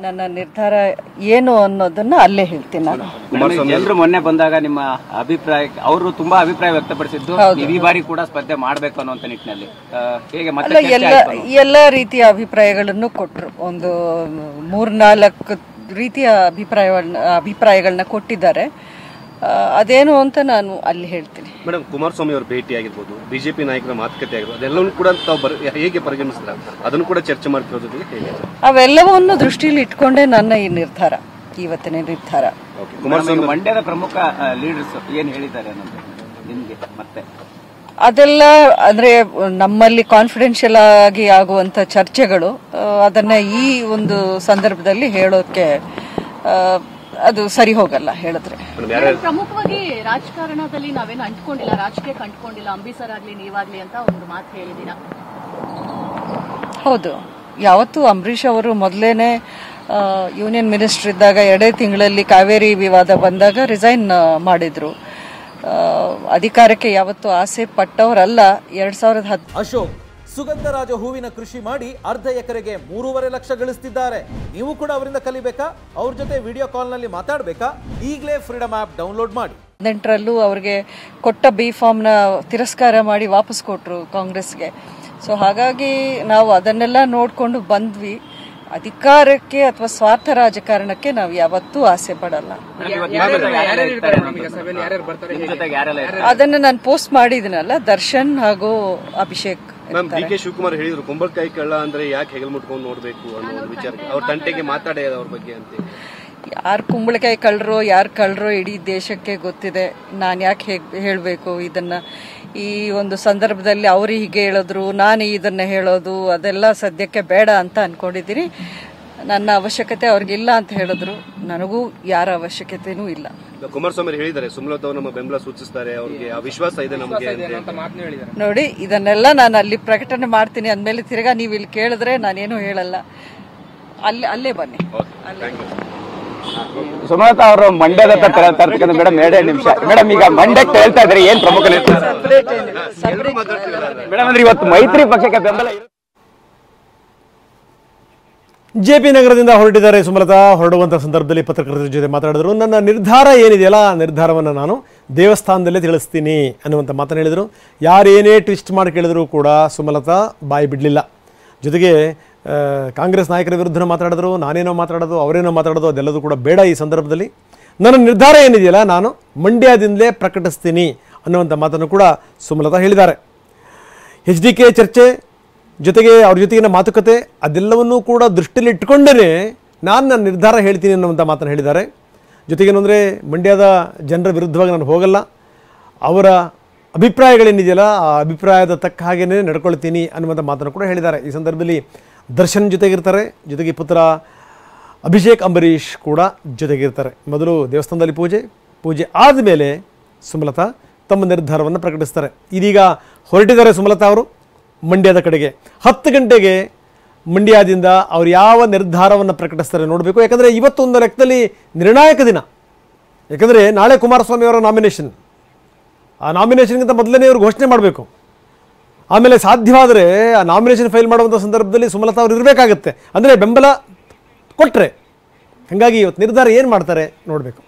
ನನ್ನ ನಿರ್ಧಾರ ಏನು ಅನ್ನೋದನ್ನ ಅಲ್ಲೇ ಹೇಳ್ತೀನಿ ನಾನು. ಜನರು ಮೊನ್ನೆ ಬಂದಾಗ ನಿಮ್ಮ ಅಭಿಪ್ರಾಯ ಅವರು ತುಂಬಾ ಅಭಿಪ್ರಾಯ ವ್ಯಕ್ತಪಡಿಸಿದ್ದು ಈ ಬಾರಿ ಕೂಡ ಸ್ಪರ್ಧೆ ಮಾಡಬೇಕು ಅನ್ನುವಂತ ನಿಟ್ಟಿನಲ್ಲಿ ಹೇಗೆ ಮತ್ತೆ ಎಲ್ಲ ರೀತಿಯ ಅಭಿಪ್ರಾಯಗಳನ್ನು ಕೊಟ್ಟರು. ಒಂದು 3-4 ರೀತಿಯ ಅಭಿಪ್ರಾಯಗಳನ್ನ ಕೊಟ್ಟಿದ್ದಾರೆ. ಅದೇನು ಅಂತ ನಾನು ಅಲ್ಲಿ ಹೇಳ್ತೀನಿ. ಮೇಡಮ್, ಕುಮಾರಸ್ವಾಮಿ ಅವರ ಭೇಟಿ ಆಗಿರ್ಬೋದು, ಬಿಜೆಪಿ ನಾಯಕರ ಮಾತುಕತೆ ಆಗಿರ್ಬೋದು, ಅದೆಲ್ಲವೂ ಕೂಡ ತಾವು ಹೇಗೆ ಪರಿಗಣಿಸ್ತೀರಾ? ಅದನ್ನು ಕೂಡ ಚರ್ಚೆ ಮಾಡ್ತಿರೋದು ಹೇಗೆ? ಅವೆಲ್ಲವನ್ನು ದೃಷ್ಟಿಯಲ್ಲಿ ಇಟ್ಕೊಂಡೇ ನನ್ನ ಈ ನಿರ್ಧಾರ, ಇವತ್ತಿನ ನಿರ್ಧಾರ. ಕುಮಾರಸ್ವಾಮಿ ಮಂಡ್ಯದ ಪ್ರಮುಖ ಲೀಡರ್ಸ್ ಏನ್ ಹೇಳಿದ್ದಾರೆ ನಿಮ್ಗೆ? ಮತ್ತೆ ಅದೆಲ್ಲ ಅಂದ್ರೆ ನಮ್ಮಲ್ಲಿ ಕಾನ್ಫಿಡೆನ್ಷಿಯಲ್ ಆಗಿ ಆಗುವಂತ ಚರ್ಚೆಗಳು, ಅದನ್ನ ಈ ಒಂದು ಸಂದರ್ಭದಲ್ಲಿ ಹೇಳೋಕೆ ಅದು ಸರಿ ಹೋಗಲ್ಲ ಹೇಳಿದ್ರೆ. ಪ್ರಮುಖವಾಗಿ ರಾಜಕಾರಣದಲ್ಲಿ ನಾವೇನು ಅಂಟ್ಕೊಂಡಿಲ್ಲ, ರಾಜಕೀಯಕ್ಕೆ ಅಂಟ್ಕೊಂಡಿಲ್ಲ, ಅಂಬರೀಷರ್ ಆಗ್ಲಿ ನೀವಾಗ್ಲಿ ಅಂತ ಒಂದು ಮಾತು ಹೇಳಿದಿನ. ಹೌದು, ಯಾವತ್ತು ಅಂಬರೀಷ್ ಅವರು ಮೊದಲೇನೆ ಯೂನಿಯನ್ ಮಿನಿಸ್ಟರ್ ಇದ್ದಾಗ 2 ತಿಂಗಳಲ್ಲಿ ಕಾವೇರಿ ವಿವಾದ ಬಂದಾಗ ರಿಸೈನ್ ಮಾಡಿದ್ರು. ಅಧಿಕಾರಕ್ಕೆ ಯಾವತ್ತು ಆಸೆ ಪಟ್ಟವರಲ್ಲ. 2010 ಅಶೋಕ್ ಸುಗಂಧರಾಜ ಹೂವಿನ ಕೃಷಿ ಮಾಡಿ ಅರ್ಧ ಎಕರೆಗೆ 3.5 ಲಕ್ಷ ಗಳಿಸ್ತಿದ್ದಾರೆ. ನೀವು ಕೂಡ ಅವರಿಂದ ಕಲಿಬೇಕಾ? ಅವ್ರ ಜೊತೆ ವಿಡಿಯೋ ಕಾಲ್ ನಲ್ಲಿ ಮಾತಾಡಬೇಕಾ? ಈಗಲೇ ಫ್ರೀಡಮ್ ಆಪ್ ಡೌನ್ಲೋಡ್ ಮಾಡಿ. 18ರಲ್ಲೂ ಅವ್ರಿಗೆ ಕೊಟ್ಟ ಬಿ ಫಾರ್ಮ್ ನ ತಿರಸ್ಕಾರ ಮಾಡಿ ವಾಪಸ್ ಕೊಟ್ರು ಕಾಂಗ್ರೆಸ್ಗೆ. ಸೊ ಹಾಗಾಗಿ ನಾವು ಅದನ್ನೆಲ್ಲ ನೋಡ್ಕೊಂಡು ಬಂದ್ವಿ. ಅಧಿಕಾರಕ್ಕೆ ಅಥವಾ ಸ್ವಾರ್ಥ ರಾಜಕಾರಣಕ್ಕೆ ನಾವು ಯಾವತ್ತೂ ಆಸೆ ಪಡಲ್ಲ. ಅದನ್ನ ನಾನು ಪೋಸ್ಟ್ ಮಾಡಿದಿನಲ್ಲ, ದರ್ಶನ್ ಹಾಗೂ ಅಭಿಷೇಕ್. ಡಿ.ಕೆ. ಶಿವಕುಮಾರ್ ಹೇಳಿದ್ರು ಕುಂಬಳಕಾಯಿ ಕಳ್ಳ ಅಂದ್ರೆ ಯಾಕೆ ಹೆಗಲ್ ಮುಟ್ಕೊಂಡು ನೋಡ್ಬೇಕು ಅನ್ನೋ ವಿಚಾರಕ್ಕೆ ಅವ್ರ ತಂಟೆಗೆ ಮಾತಾಡಿ ಅವ್ರ ಬಗ್ಗೆ ಅಂತ. ಯಾರು ಕುಂಬಳಕಾಯಿ ಕಳ್ಳರೋ ಇಡೀ ದೇಶಕ್ಕೆ ಗೊತ್ತಿದೆ. ನಾನು ಯಾಕೆ ಹೇಳಬೇಕು ಇದನ್ನ? ಈ ಒಂದು ಸಂದರ್ಭದಲ್ಲಿ ಅವರು ಹೀಗೆ ಹೇಳಿದ್ರು, ನಾನು ಇದನ್ನ ಹೇಳೋದು ಅದೆಲ್ಲ ಸದ್ಯಕ್ಕೆ ಬೇಡ ಅಂತ ಅನ್ಕೊಂಡಿದ್ದೀನಿ. ನನ್ನ ಅವಶ್ಯಕತೆ ಅವ್ರಿಗಿಲ್ಲ ಅಂತ ಹೇಳಿದ್ರು, ನನಗೂ ಯಾರ ಅವಶ್ಯಕತೆನೂ ಇಲ್ಲ. ಕುಮಾರಸ್ವಾಮಿ ಹೇಳಿದ್ದಾರೆ ಸುಮಲತಾ ನಮ್ಮ ಬೆಂಬಲ ಸೂಚಿಸ್ತಾರೆ, ಅವ್ರಿಗೆ ಆ ವಿಶ್ವಾಸ ಇದೆ ನಮಗೆ. ನೋಡಿ, ಇದನ್ನೆಲ್ಲ ನಾನು ಅಲ್ಲಿ ಪ್ರಕಟಣೆ ಮಾಡ್ತೀನಿ ಅಂದ್ಮೇಲೆ ತಿರ್ಗಾ ನೀವು ಇಲ್ಲಿ ಕೇಳಿದ್ರೆ ನಾನೇನು ಹೇಳಲ್ಲ. ಅಲ್ಲೇ ಬನ್ನಿ. ಸುಮಲತಾ ಅವರು ಮಂಡ್ಯದ ಮೇಡಮ್ 2 ನಿಮಿಷ. ಮೇಡಮ್, ಈಗ ಮಂಡ್ಯಕ್ಕೆ ಹೇಳ್ತಾ ಇದ್ರೆ ಏನ್ ಪ್ರಮುಖ ಮೇಡಮ್ ಅಂದ್ರೆ ಇವತ್ತು ಮೈತ್ರಿ ಪಕ್ಷಕ್ಕೆ ಬೆಂಬಲ? ಜೆಪಿ ನಗರದಿಂದ ಹೊರಟಿದ್ದಾರೆ ಸುಮಲತಾ. ಹೊರಡುವಂತಹ ಸಂದರ್ಭದಲ್ಲಿ ಪತ್ರಕರ್ತರ ಜೊತೆ ಮಾತಾಡಿದ್ರು. ನನ್ನ ನಿರ್ಧಾರ ಏನಿದೆಯಲ್ಲ, ಆ ನಿರ್ಧಾರವನ್ನು ನಾನು ದೇವಸ್ಥಾನದಲ್ಲೇ ತಿಳಿಸ್ತೀನಿ ಅನ್ನುವಂಥ ಮಾತನ್ನು ಹೇಳಿದರು. ಯಾರೇನೇ ಟ್ವಿಸ್ಟ್ ಮಾಡಿ ಕೇಳಿದ್ರು ಕೂಡ ಸುಮಲತಾ ಬಾಯಿ ಬಿಡಲಿಲ್ಲ. ಜೊತೆಗೆ ಕಾಂಗ್ರೆಸ್ ನಾಯಕರ ವಿರುದ್ಧ ಮಾತಾಡಿದ್ರು, ನಾನೇನೋ ಮಾತಾಡೋದು, ಅವರೇನೋ ಮಾತಾಡೋದು, ಅದೆಲ್ಲದೂ ಕೂಡ ಬೇಡ. ಈ ಸಂದರ್ಭದಲ್ಲಿ ನನ್ನ ನಿರ್ಧಾರ ಏನಿದೆಯಲ್ಲ ನಾನು ಮಂಡ್ಯದಿಂದಲೇ ಪ್ರಕಟಿಸ್ತೀನಿ ಅನ್ನುವಂಥ ಮಾತನ್ನು ಕೂಡ ಸುಮಲತಾ ಹೇಳಿದ್ದಾರೆ. HDK ಚರ್ಚೆ ಜೊತೆಗೆ ಅವ್ರ ಜೊತೆಗಿನ ಮಾತುಕತೆ ಅದೆಲ್ಲವನ್ನೂ ಕೂಡ ದೃಷ್ಟಿಯಲ್ಲಿ ಇಟ್ಕೊಂಡೇ ನಾನು ನನ್ನ ನಿರ್ಧಾರ ಹೇಳ್ತೀನಿ ಅನ್ನುವಂಥ ಮಾತನ್ನು ಹೇಳಿದ್ದಾರೆ. ಜೊತೆಗೇನು ಅಂದರೆ ಮಂಡ್ಯದ ಜನರ ವಿರುದ್ಧವಾಗಿ ನಾನು ಹೋಗಲ್ಲ, ಅವರ ಅಭಿಪ್ರಾಯಗಳೇನಿದೆಯಲ್ಲ ಆ ಅಭಿಪ್ರಾಯದ ತಕ್ಕ ಹಾಗೆಯೇ ನಡ್ಕೊಳ್ತೀನಿ ಅನ್ನುವಂಥ ಮಾತನ್ನು ಕೂಡ ಹೇಳಿದ್ದಾರೆ. ಈ ಸಂದರ್ಭದಲ್ಲಿ ದರ್ಶನ್ ಜೊತೆಗಿರ್ತಾರೆ, ಜೊತೆಗೆ ಪುತ್ರ ಅಭಿಷೇಕ್ ಅಂಬರೀಷ್ ಕೂಡ ಜೊತೆಗಿರ್ತಾರೆ. ಮೊದಲು ದೇವಸ್ಥಾನದಲ್ಲಿ ಪೂಜೆ ಆದಮೇಲೆ ಸುಮಲತಾ ತಮ್ಮ ನಿರ್ಧಾರವನ್ನು ಪ್ರಕಟಿಸ್ತಾರೆ. ಇದೀಗ ಹೊರಟಿದ್ದಾರೆ ಸುಮಲತಾ ಅವರು ಮಂಡ್ಯದ ಕಡೆಗೆ. 10 ಗಂಟೆಗೆ ಮಂಡ್ಯದಿಂದ ಅವರು ಯಾವ ನಿರ್ಧಾರವನ್ನು ಪ್ರಕಟಿಸ್ತಾರೆ ನೋಡಬೇಕು. ಯಾಕಂದರೆ ಇವತ್ತೊಂದು ಲೆಕ್ಕದಲ್ಲಿ ನಿರ್ಣಾಯಕ ದಿನ. ಯಾಕಂದರೆ ನಾಳೆ ಕುಮಾರಸ್ವಾಮಿ ಅವರ ನಾಮಿನೇಷನ್. ಆ ನಾಮಿನೇಷನ್ಗಿಂತ ಮೊದಲನೇ ಇವರು ಘೋಷಣೆ ಮಾಡಬೇಕು. ಆಮೇಲೆ ಸಾಧ್ಯವಾದರೆ ಆ ನಾಮಿನೇಷನ್ ಫೈಲ್ ಮಾಡುವಂಥ ಸಂದರ್ಭದಲ್ಲಿ ಸುಮಲತಾ ಅವರು ಇರಬೇಕಾಗತ್ತೆ, ಅಂದರೆ ಬೆಂಬಲ ಕೊಟ್ಟರೆ. ಹಾಗಾಗಿ ಇವತ್ತು ನಿರ್ಧಾರ ಏನು ಮಾಡ್ತಾರೆ ನೋಡಬೇಕು.